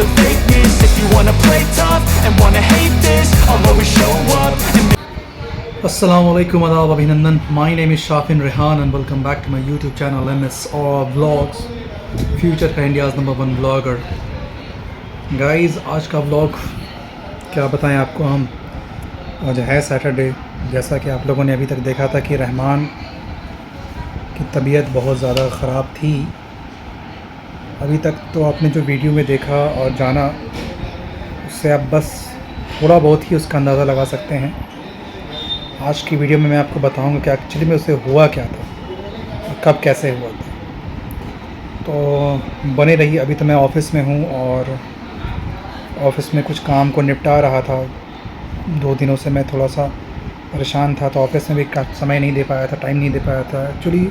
the fakeness. If you wanna play tough and wanna hate this, I'll always show up and Assalamu alaikum adab abhinandan. My name is Shafin Rehan and welcome back to my YouTube channel MSR Vlogs, future का India's number 1 blogger. Guys, आज का vlog क्या बताएं आपको. हम आज है Saturday. जैसा कि आप लोगों ने अभी तक देखा था कि रहमान की तबीयत बहुत ज़्यादा ख़राब थी. अभी तक तो आपने जो वीडियो में देखा और जाना, उससे आप बस थोड़ा बहुत ही उसका अंदाज़ा लगा सकते हैं. आज की वीडियो में मैं आपको बताऊंगा कि एक्चुअली में उसे हुआ क्या था और कब कैसे हुआ था. तो बने रही. अभी तो मैं ऑफ़िस में हूँ और ऑफ़िस में कुछ काम को निपटा रहा था. 2 दिनों से मैं थोड़ा सा परेशान था, तो ऑफ़िस में भी समय नहीं दे पाया था, टाइम नहीं दे पाया था. एक्चुअली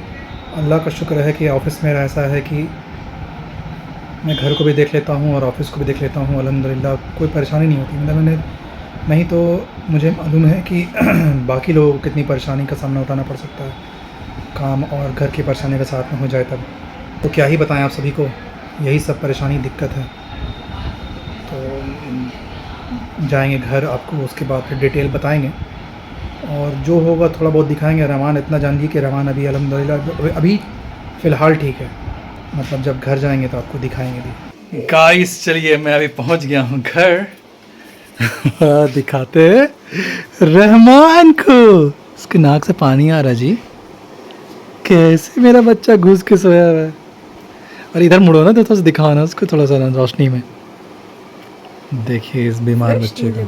अल्लाह का शुक्र है कि ऑफ़िस में ऐसा है कि मैं घर को भी देख लेता हूँ और ऑफ़िस को भी देख लेता हूँ. अल्हम्दुलिल्लाह कोई परेशानी नहीं होती. मतलब नहीं तो मुझे मालूम है कि बाकी लोगों को कितनी परेशानी का सामना उठाना पड़ सकता है. काम और घर की परेशानी के साथ में हो जाए तब तो क्या ही बताएं आप सभी को. यही सब परेशानी दिक्कत है. तो जाएंगे घर, आपको उसके बाद फिर डिटेल बताएंगे और जो होगा थोड़ा बहुत दिखाएंगे. रहमान इतना जानिए कि रहमान अभी अल्हम्दुलिल्लाह अभी फ़िलहाल ठीक है. मतलब जब घर जाएंगे तो आपको दिखाएंगे भी. गाइस चलिए, मैं अभी पहुंच गया हूं घर. दिखाते रहमान को. उसके नाक से पानी आ रहा जी. कैसे मेरा बच्चा घुस के सोया हुआ है. और इधर मुड़ो ना, तो थोड़ा सा दिखाओ ना उसको, थोड़ा सा रोशनी में. देखिए इस बीमार बच्चे को.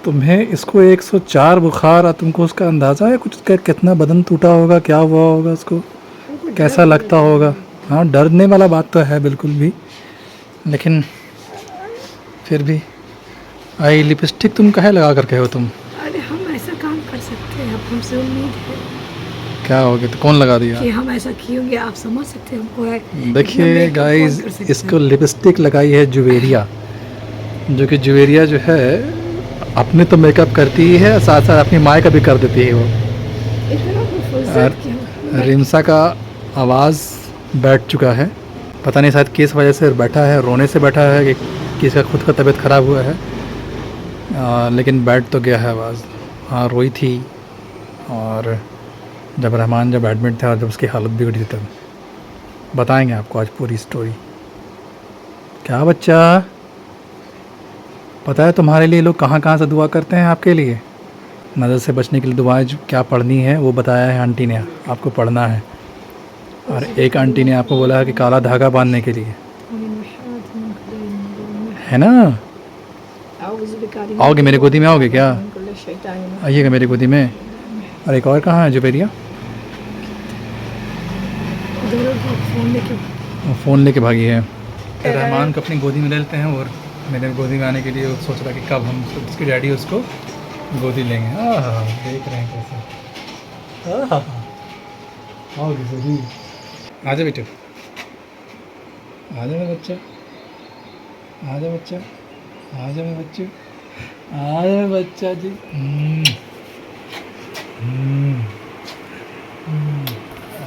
तुम्हें इसको 104 बुखार. और तुमको उसका अंदाज़ा है कुछ कितना बदन टूटा होगा, क्या हुआ होगा उसको, कैसा लगता होगा. हाँ, डरने वाला बात तो है बिल्कुल भी, लेकिन फिर भी. आई लिपस्टिक तुम कहे लगा करके हो तुम? अरे हम ऐसा काम कर सकते हैं, अब हमसे उम्मीद है. क्या हो गया? तो कौन लगा दिया कि हम ऐसा किए होंगे, आप समझ सकते हैं हमको है. देखिए गाइस, इसको लिपस्टिक लगाई है जुवेरिया, जो कि जुवेरिया जो है अपने तो मेकअप करती ही है, साथ साथ अपनी माँ का भी कर देती है वो. रिमसा का आवाज़ बैठ चुका है. पता नहीं शायद किस वजह से बैठा है, रोने से बैठा है कि किसका खुद का तबीयत ख़राब हुआ है. लेकिन बैठ तो गया है आवाज़. हाँ, रोई थी. और जब रहमान जब एडमिट था और जब उसकी हालत बिगड़ी थी, तब बताएंगे आपको आज पूरी स्टोरी. क्या बच्चा, पता है तुम्हारे लिए लोग कहाँ कहाँ से दुआ करते हैं आपके लिए? नज़र से बचने के लिए दुआएं क्या पढ़नी है वो बताया है आंटी ने, आपको पढ़ना है. और एक आंटी ने आपको बोला है कि काला धागा बांधने के लिए, है ना. आओगे मेरी गोदी में, आओगे क्या? आइएगा मेरी गोदी में. और एक और कहाँ है जुबेरिया? फ़ोन लेके भागी है. रहमान को अपनी गोदी में ले लेते हैं और मेरे गोदी में आने के लिए सोच रहा कि कब हम उसके डैडी उसको गोदी लेंगे. देख रहे हैं कैसे. आओगे सही. आ जा बेटे, आ जा मेरा बच्चा, आ जा बच्चा, आ जा मेरे बच्चे, आ जा बच्चा जी.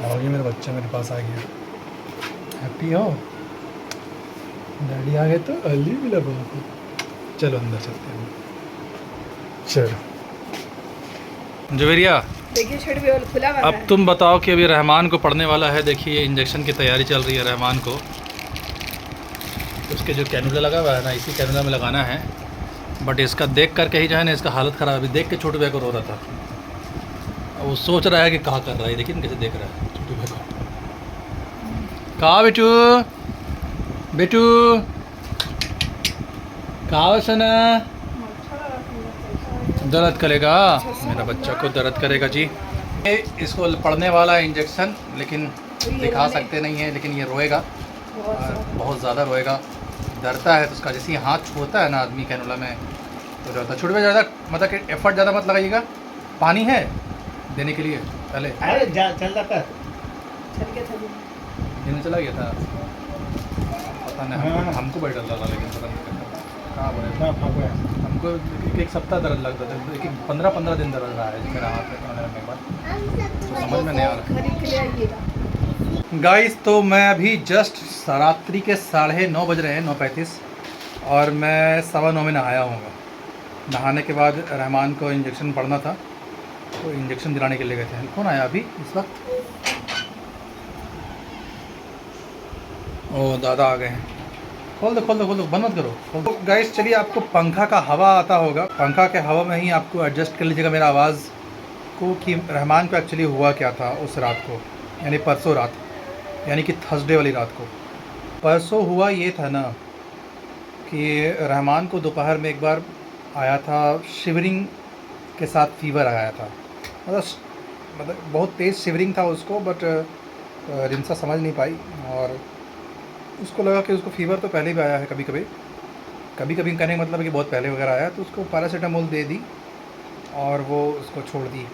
आओगे मेरा बच्चा, मेरे पास आ गया. हैप्पी हो? डैडी आ गए तो अली भी लगा. चलो अंदर चलते हैं. चलो जुवेरिया, देखिए खुला हुआ अब है. तुम बताओ कि अभी रहमान को पड़ने वाला है. देखिए इंजेक्शन की तैयारी चल रही है रहमान को. उसके जो कैनुला लगा हुआ है ना, इसी कैनुला में लगाना है. बट इसका देख करके ही जो है ना, इसका हालत ख़राब. अभी देख के छोटू भाई को रो रहा था. वो सोच रहा है कि कहाँ कर रहा है. देखिए कैसे देख रहा है छोटू भाई को. कहाँ बेटू, बेटू कहाँ सुना. दर्द करेगा मेरा बच्चा को, दर्द करेगा जी. इसको पड़ने वाला है इंजेक्शन, लेकिन दिखा सकते नहीं है. लेकिन ये रोएगा, बहुत ज़्यादा रोएगा. डरता है तो उसका जैसे ही हाथ छूता है ना आदमी कैनुला में तो डरता. छोटे में ज़्यादा मतलब कि एफर्ट ज़्यादा मत लगाइएगा. पानी है देने के लिए पहले. चल जाता दिन चला गया था. पता नहीं हमको बड़ा डर लगा, लेकिन पता नहीं कहाँ बोले. हमको एक सप्ताह दर्द लगता था. 15-15 दिन दर्द रहा है मेरा हाथ में. तो समझ में नहीं आ रहा. गाइस तो मैं अभी जस्ट रात्रि के 9:30 बज रहे हैं, 9:35, और मैं 9:15 में नहाया हूँ। नहाने के बाद रहमान को इंजेक्शन पड़ना था, तो इंजेक्शन दिलाने के लिए गए थे। कौन आया अभी इस वक्त? ओ दादा आ गए हैं। खोल दो खोल दो खोल दो, बंद मत करो, खोल दो। गाइस चलिए, आपको पंखा का हवा आता होगा, पंखा के हवा में ही आपको एडजस्ट कर लीजिएगा मेरा आवाज़ को कि रहमान को एक्चुअली हुआ क्या था उस रात को, यानी परसों रात, यानी कि थर्सडे वाली रात को। परसों हुआ ये था ना कि रहमान को दोपहर में एक बार आया था, शिवरिंग के साथ फीवर आया था। मतलब बहुत तेज़ शिवरिंग था उसको, बट रिंसा समझ नहीं पाई और उसको लगा कि उसको फ़ीवर तो पहले भी आया है, कभी कभी कहने का मतलब है कि बहुत पहले वगैरह आया, तो उसको पैरासीटामोल दे दी और वो उसको छोड़ दी।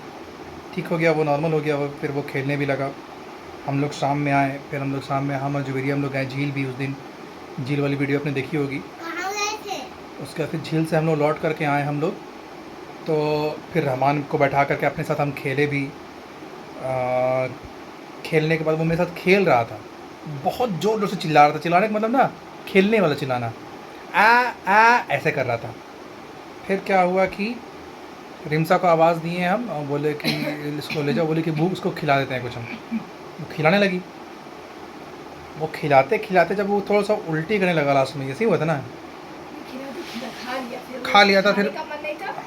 ठीक हो गया, वो नॉर्मल हो गया। वो फिर वो खेलने भी लगा। हम लोग शाम में आए, फिर हम लोग शाम में हम और जुवेरिया हम लोग गए झील भी। उस दिन झील वाली वीडियो आपने देखी होगी। उसके बाद फिर झील से हम लोग लौट करके आए हम लोग, तो फिर रहमान को बैठा करके अपने साथ हम खेले भी। खेलने के बाद वो मेरे साथ खेल रहा था, बहुत ज़ोर ज़ोर से चिल्ला रहा था। चिल्लाने का मतलब ना खेलने वाला चिल्लाना, आ ऐसे कर रहा था। फिर क्या हुआ कि रिम्सा को आवाज़ दिए हम और बोले कि इसको ले जाओ, बोले कि भूख, उसको खिला देते हैं कुछ हम। वो खिलाने लगी। वो खिलाते खिलाते जब वो थोड़ा सा उल्टी करने लगा लास्ट में, ऐसे ही हुआ था ना, खा लिया था फिर।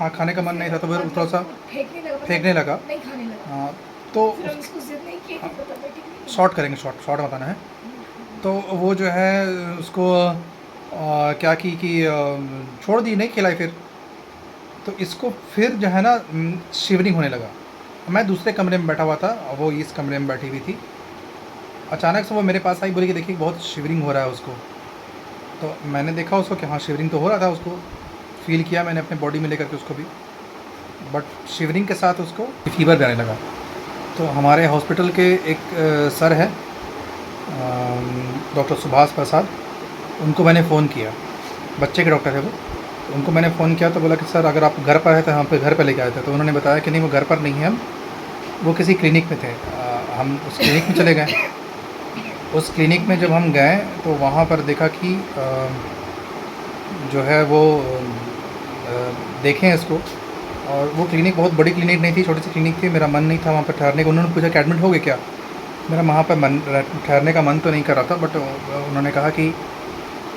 हाँ, खाने का मन नहीं था, तो फिर थोड़ा सा फेंकने लगा। हाँ, तो शॉर्ट करेंगे, शॉर्ट बताना है। तो वो जो है उसको क्या की कि छोड़ दी, नहीं खिलाई फिर। तो इसको फिर जो है ना शिवरिंग होने लगा। मैं दूसरे कमरे में बैठा हुआ था, वो इस कमरे में बैठी हुई थी। अचानक से वो मेरे पास आई, बोली कि देखिए बहुत शिवरिंग हो रहा है उसको। तो मैंने देखा उसको कि हाँ शिवरिंग तो हो रहा था, उसको फील किया मैंने अपने बॉडी में लेकर के उसको भी, बट शिवरिंग के साथ उसको फीवर भी आने लगा। तो हमारे हॉस्पिटल के एक सर है, डॉक्टर सुभाष प्रसाद, उनको मैंने फ़ोन किया। बच्चे के डॉक्टर है वो। तो उनको मैंने फ़ोन किया तो बोला कि सर अगर आप घर पर आए तो हम पे घर पर लेके आए थे। तो उन्होंने बताया कि नहीं, वो घर पर नहीं है, हम वो किसी क्लिनिक में थे। हम उस क्लिनिक में चले गए। उस क्लिनिक में जब हम गए तो वहाँ पर देखा कि जो है वो देखें इसको। और वो क्लिनिक बहुत बड़ी क्लिनिक नहीं थी, छोटी सी क्लिनिक थी। मेरा मन नहीं था वहाँ पर ठहरने का। उन्होंने पूछा कि एडमिट हो गए क्या। मेरा वहाँ पर ठहरने का मन तो नहीं कर रहा था, बट उन्होंने कहा कि,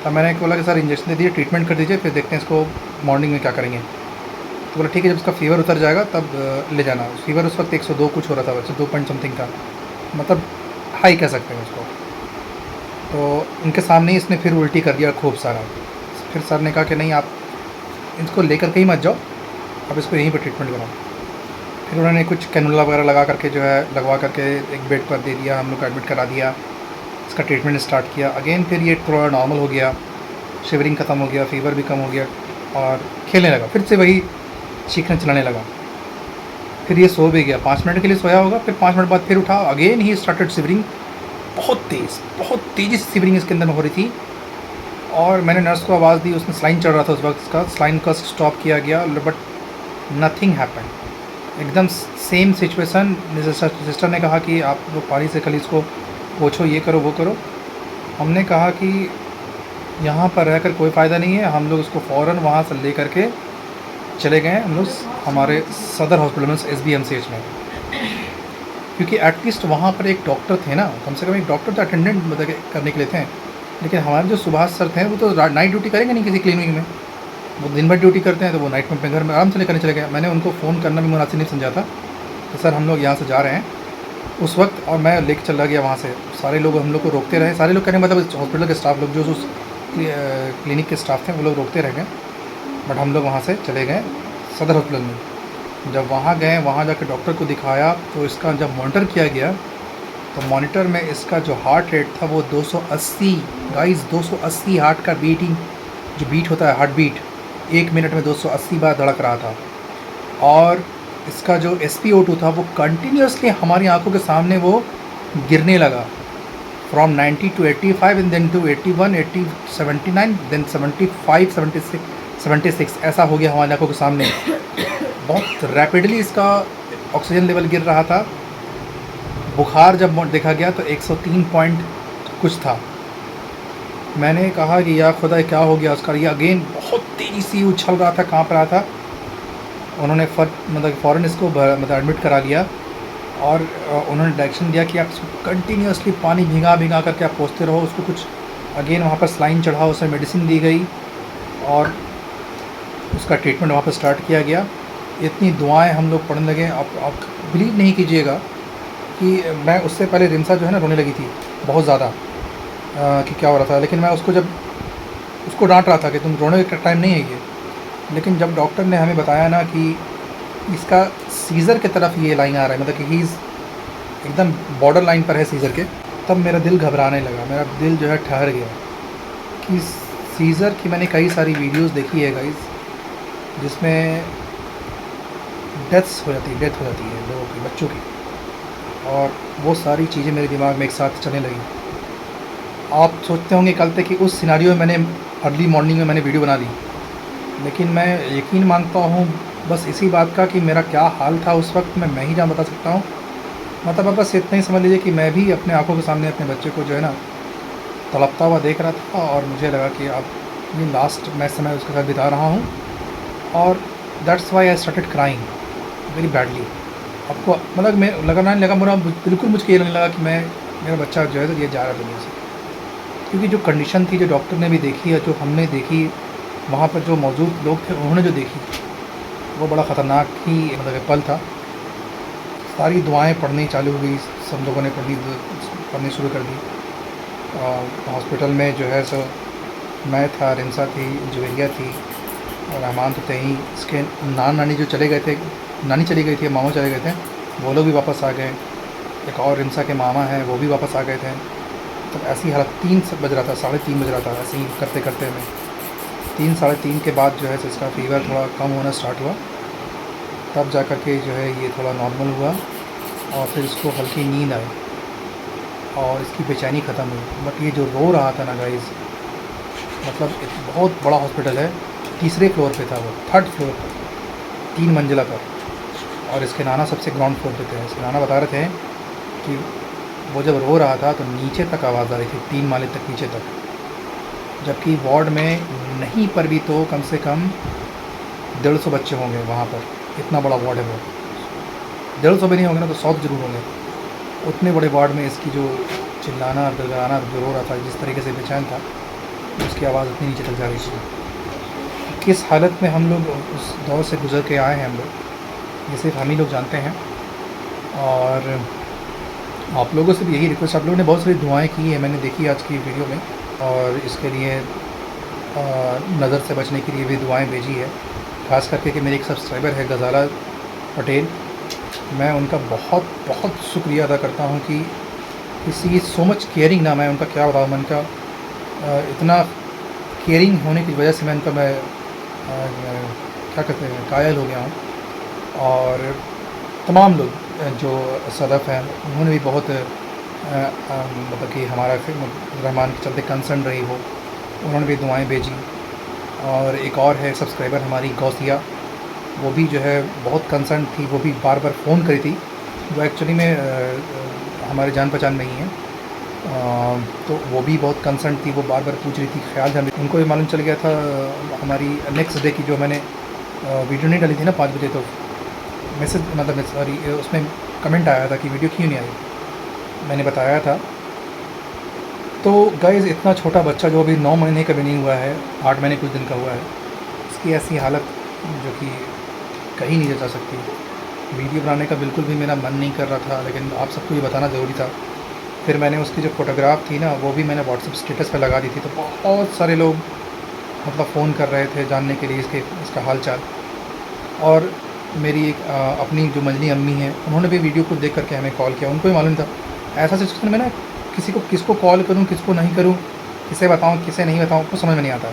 तब मैंने बोला कि सर इंजेक्शन दे दिए, ट्रीटमेंट कर दीजिए, फिर देखते हैं इसको मॉर्निंग में क्या करेंगे। तो बोला ठीक है, जब इसका फ़ीवर उतर जाएगा तब ले जाना। फ़ीवर उस वक्त 102 कुछ हो रहा था, वैसे 2 पॉइंट समथिंग था, मतलब हाई कह सकते हैं उसको। तो उनके सामने ही इसने फिर उल्टी कर दिया खूब सारा। फिर सर ने कहा कि नहीं, आप इसको लेकर कहीं मत जाओ, आप इसको यहीं पर ट्रीटमेंट कराओ। फिर उन्होंने कुछ कैनुला वगैरह लगा करके जो है लगवा करके एक बेड पर दे दिया, हम लोग को एडमिट करा दिया। इसका ट्रीटमेंट स्टार्ट किया। अगेन फिर ये थोड़ा नॉर्मल हो गया, शिवरिंग ख़त्म हो गया, फ़ीवर भी कम हो गया और खेलने लगा। फिर से वही चीखने चलाने लगा। फिर ये सो भी गया, 5 मिनट के लिए सोया होगा। फिर 5 मिनट बाद फिर उठा, अगेन ही स्टार्टेड शिवरिंग। बहुत तेज़ी से शिवरिंग इसके अंदर में हो रही थी। और मैंने नर्स को आवाज़ दी, उसमें स्लाइन चल रहा था उस वक्त, इसका स्लाइन का स्टॉप किया गया, बट नथिंग हैपन। एकदम सेम सिचुएसन। सिस्टर ने कहा कि आप लोग पानी से कल इसको पोछो, ये करो वो करो। हमने कहा कि यहाँ पर रहकर कोई फ़ायदा नहीं है। हम लोग उसको फ़ौरन वहाँ से ले करके चले गए हम लोग हमारे सदर हॉस्पिटल में, SBMCH में, क्योंकि एटलीस्ट वहाँ पर एक डॉक्टर थे ना, कम से कम एक डॉक्टर तो अटेंडेंट मतलब करने के लिए थे। लेकिन हमारे जो सुभाष सर थे वो तो नाइट ड्यूटी करेंगे नहीं किसी क्लिनिक में, वो दिन भर ड्यूटी करते हैं, तो वो नाइट में अपने घर में आराम से लेकर चले गए। मैंने उनको फ़ोन करना भी मुनासिब नहीं समझा था कि सर हम लोग यहाँ से जा रहे हैं उस वक्त, और मैं लेके चला गया वहाँ से। सारे लोग हम लोग को रोकते रहे, सारे लोग कहने मतलब हॉस्पिटल के स्टाफ लोग, जो उस क्लिनिक के स्टाफ थे वो लोग रोकते रह गए। बट हम लोग वहाँ से चले गए सदर हॉस्पिटल में। जब वहाँ गए, वहाँ जाकर डॉक्टर को दिखाया, तो इसका जब मॉनिटर किया गया तो मॉनिटर में इसका जो हार्ट रेट था वो 280, गाइस 280 हार्ट का बीटिंग, जो बीट होता है हार्ट बीट, 1 मिनट में 280 बार धड़क रहा था। और इसका जो SpO2 था वो कंटिन्यूसली हमारी आंखों के सामने वो गिरने लगा, from 90 to 85 and then to 81, 80, 79, then 75, 76, ऐसा हो गया हमारी आंखों के सामने। बहुत रैपिडली इसका ऑक्सीजन लेवल गिर रहा था, बुखार जब देखा गया तो 103 पॉइंट कुछ था। मैंने कहा कि या खुदा क्या हो गया उसका, ये अगेन बहुत तेज़ी से उछल रहा था, काँप रहा था। उन्होंने फ़ौरन इसको एडमिट करा लिया और उन्होंने डायरेक्शन दिया कि आप इसको कंटिन्यूसली पानी भिगा भिगा करके आप पोंछते रहो उसको। कुछ अगेन वहाँ पर सलाइन चढ़ा, उसमें मेडिसिन दी गई और उसका ट्रीटमेंट वहाँ पर स्टार्ट किया गया। इतनी दुआएं हम लोग पढ़ने लगे। आप बिलीव नहीं कीजिएगा कि मैं उससे पहले रिमसा जो है ना रोने लगी थी बहुत ज़्यादा कि क्या हो रहा था, लेकिन मैं उसको डांट रहा था कि तुम रोने का टाइम नहीं है ये। लेकिन जब डॉक्टर ने हमें बताया ना कि इसका सीज़र की तरफ ये लाइन आ रहा है, मतलब कि ही एकदम बॉर्डर लाइन पर है सीज़र के, तब मेरा दिल घबराने लगा, मेरा दिल जो है ठहर गया कि सीज़र की मैंने कई सारी वीडियोस देखी है गाइस जिसमें डेथ हो जाती है लोगों की, बच्चों की, और वो सारी चीज़ें मेरे दिमाग में एक साथ चलने लगी। आप सोचते होंगे कल तक कि उस सिनारियो में मैंने अर्ली मॉर्निंग में मैंने वीडियो बना ली, लेकिन मैं यकीन मानता हूँ बस इसी बात का कि मेरा क्या हाल था उस वक्त मैं ही जान बता सकता हूँ। मतलब आप बस इतना ही समझ लीजिए कि मैं भी अपने आंखों के सामने अपने बच्चे को जो है ना तड़पता हुआ देख रहा था और मुझे लगा कि अब ये लास्ट मैं समय उसके साथ बिता रहा हूँ, और that's why I started crying very badly. आपको मतलब मैं लगा मेरा बिल्कुल मुझे ये लगने लगा कि मेरा बच्चा जो है तो ये जा रहा है दुनिया से, क्योंकि जो कंडीशन थी जो डॉक्टर ने भी देखी है, जो हमने देखी, वहाँ पर जो मौजूद लोग थे उन्होंने जो देखी, वो बड़ा ख़तरनाक ही मतलब पल था। सारी दुआएं पढ़नी चालू हो गई, सब लोगों ने पढ़नी शुरू कर दी। हॉस्पिटल में जो है सो मैं था, रिमसा थी, जुवेरिया थी और रहमान तो थे ही। इसके नानी जो चले गए थे, नानी चली गई थी, मामा चले गए थे, वो लोग भी वापस आ गए। एक और रिमसा के मामा हैं वो भी वापस आ गए थे। तब ऐसी हालत 3 बज रहा था, 3:30 बज रहा था। ऐसे ही करते करते में 3 साढ़े 3 के बाद जो है इसका फ़ीवर थोड़ा कम होना स्टार्ट हुआ, तब जा कर के जो है ये थोड़ा नॉर्मल हुआ और फिर इसको हल्की नींद आई और इसकी बेचैनी ख़त्म हुई। बट ये जो रो रहा था ना गाइस, मतलब एक बहुत बड़ा हॉस्पिटल है, तीसरे फ्लोर पे था वो, 3rd फ्लोर पर, 3 मंजिला पर, और इसके नाना सबसे ग्राउंड फ्लोर पे थे। इसके नाना बता रहे थे कि वो जब रो रहा था तो नीचे तक आवाज़ आ रही थी, 3 माले तक नीचे तक, जबकि वार्ड में नहीं पर भी तो कम से कम 150 बच्चे होंगे वहाँ पर। इतना बड़ा वार्ड है वो, 150 भी नहीं होंगे ना तो 100 जरूर होंगे। उतने बड़े वार्ड में इसकी जो चिल्लाना गिड़गिड़ाना जो रो रहा था, जिस तरीके से बेचैन था, उसकी आवाज़ उतनी नीचे तक जा रही थी। किस हालत में हम लोग उस दौर से गुजर के आए हैं हम लोग, ये सिर्फ हम ही लोग जानते हैं। और आप लोगों से भी यही रिक्वेस्ट, आप लोगों ने बहुत सारी दुआएं की है, मैंने देखी आज की वीडियो में, और इसके लिए नज़र से बचने के लिए भी दुआएं भेजी है। ख़ास करके कि मेरे एक सब्सक्राइबर है गज़ाला पटेल, मैं उनका बहुत बहुत शुक्रिया अदा करता हूँ कि किसी सो मच केयरिंग ना, मैं उनका क्या बताऊँ, मैं उनका इतना केयरिंग होने की वजह से मैं उनका क्या कहते हैं कायल हो गया हूँ। और तमाम लोग जो सदफ़ हैं उन्होंने भी बहुत मतलब कि हमारा रहमान के चलते कंसर्न रही हो, उन्होंने भी दुआएं भेजी। और एक और है सब्सक्राइबर हमारी गौसिया, वो भी जो है बहुत कंसर्न थी, वो भी बार बार फ़ोन करी थी। वो एक्चुअली में हमारे जान पहचान में ही है, तो वो भी बहुत कंसर्न थी, वो बार बार पूछ रही थी ख्याल जान। उनको भी मालूम चल गया था हमारी नेक्स्ट डे की जो मैंने वीडियो नहीं डाली थी ना 5 बजे, तो मैसेज मतलब सॉरी उसमें कमेंट आया था कि वीडियो क्यों नहीं आई, मैंने बताया था। तो गाइज़ इतना छोटा बच्चा जो अभी 9 महीने का भी नहीं हुआ है, 8 महीने कुछ दिन का हुआ है, इसकी ऐसी हालत जो कि कहीं नहीं जा सकती। वीडियो बनाने का बिल्कुल भी मेरा मन नहीं कर रहा था, लेकिन आप सबको ये बताना ज़रूरी था। फिर मैंने उसकी जो फ़ोटोग्राफ थी ना वो भी मैंने व्हाट्सएप स्टेटस पर लगा दी थी, तो बहुत सारे लोग मतलब फ़ोन कर रहे थे जानने के लिए इसका हाल चाल। और मेरी एक अपनी जो मजनी अम्मी हैं, उन्होंने भी वीडियो को देख करके हमें कॉल किया। उनको भी मालूम था ऐसा सिचुएशन में ना किसको कॉल करूं, किसको नहीं करूं, किसे बताऊं, किसे नहीं बताऊं, कुछ समझ में नहीं आता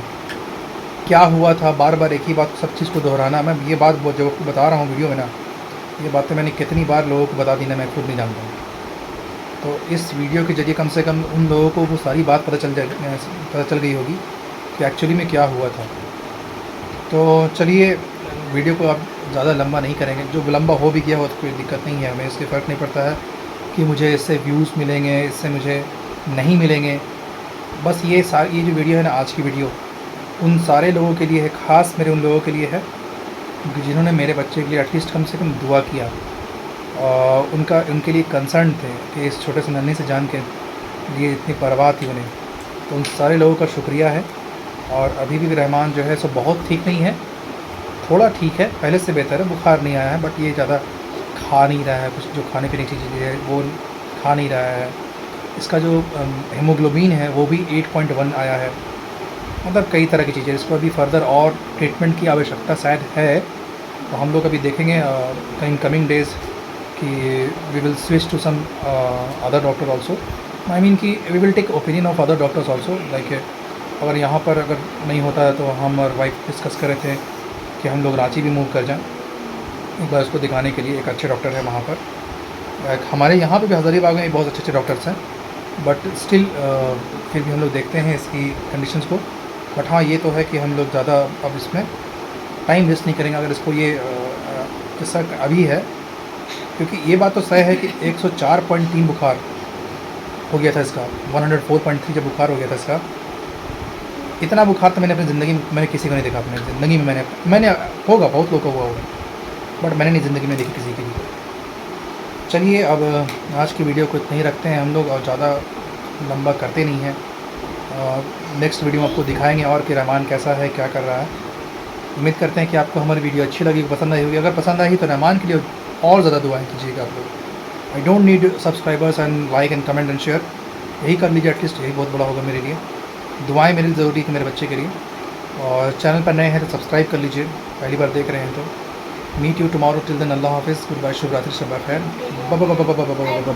क्या हुआ था। बार बार एक ही बात सब चीज़ को दोहराना, मैं ये बात जो बता रहा हूँ वीडियो में ना, ये बातें मैंने कितनी बार लोगों को बता दी ना, मैं खुद नहीं जानता हूँ। तो इस वीडियो के ज़रिए कम से कम उन लोगों को वो सारी बात पता चल गई होगी कि एक्चुअली में क्या हुआ था। तो चलिए वीडियो को आप ज़्यादा लंबा नहीं करेंगे, जो लंबा हो भी गया हो तो कोई दिक्कत नहीं है, हमें इससे फ़र्क नहीं पड़ता है कि मुझे इससे व्यूज़ मिलेंगे, इससे मुझे नहीं मिलेंगे। बस ये जो वीडियो है ना, आज की वीडियो उन सारे लोगों के लिए है, ख़ास मेरे उन लोगों के लिए है जिन्होंने मेरे बच्चे के लिए एटलीस्ट कम से कम दुआ किया। उनके लिए कंसर्न थे कि इस छोटे से नन्हे से जान के लिए इतनी परवाह थी उन्हें। तो उन सारे लोगों का शुक्रिया है। और अभी भी रहमान जो है सो बहुत ठीक नहीं है, थोड़ा ठीक है, पहले से बेहतर है। बुखार नहीं आया है, बट ये ज़्यादा खा नहीं रहा है, कुछ जो खाने पीने की चीज़ें है वो खा नहीं रहा है। इसका जो हीमोग्लोबिन है वो भी 8.1 आया है। मतलब कई तरह की चीज़ें, इसको अभी फर्दर और ट्रीटमेंट की आवश्यकता शायद है। तो हम लोग अभी देखेंगे इन कमिंग डेज़ कि we will switch to some other doctor also. I mean कि we will take opinion of other doctors also. Like अगर यहाँ पर अगर नहीं होता है तो हम और वाइफ डिस्कस कर रहे थे कि हम लोग रांची भी मूव कर जाएं एक बार उसको दिखाने के लिए। एक अच्छे डॉक्टर है वहाँ पर। हमारे यहाँ पे भी हज़ारीबाग में बहुत अच्छे डॉक्टर्स हैं, बट स्टिल फिर भी हम लोग देखते हैं इसकी कंडीशंस को। बट हाँ, ये तो है कि हम लोग ज़्यादा अब इसमें टाइम वेस्ट नहीं करेंगे। अगर इसको ये जैसा अभी है, क्योंकि ये बात तो सही है कि 104.3 बुखार हो गया था इसका, 104.3 जब बुखार हो गया था इसका। इतना बुखार तो मैंने अपनी ज़िंदगी में मैंने किसी को नहीं देखा। अपनी ज़िंदगी में मैंने होगा, बहुत लोगों को हुआ होगा, बट मैंने नहीं ज़िंदगी में देखी किसी की भी। चलिए अब आज की वीडियो को इतना ही रखते हैं हम लोग, और ज़्यादा लंबा करते नहीं हैं। नेक्स्ट वीडियो में आपको दिखाएंगे और कि रहमान कैसा है, क्या कर रहा है। उम्मीद करते हैं कि आपको हमारी वीडियो अच्छी लगी, पसंद आई होगी। अगर पसंद आई तो रहमान के लिए और ज़्यादा दुआएं कीजिएगा आप लोग। I don't need subscribers and like and comment and share, यही कर लीजिए एटलीस्ट, यही बहुत बड़ा होगा मेरे लिए। दुआएं मेरे लिए ज़रूरी थी मेरे बच्चे के लिए। और चैनल पर नए हैं तो सब्सक्राइब कर लीजिए, पहली बार देख रहे हैं तो। Meet you tomorrow. Till then, Allah Hafiz. Goodbye. Shubh Ratri. Shabba khair.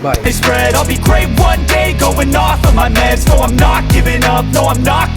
Bye. They spread, I'll be great one day, going off of my meds. No, I'm not giving up, no, I'm not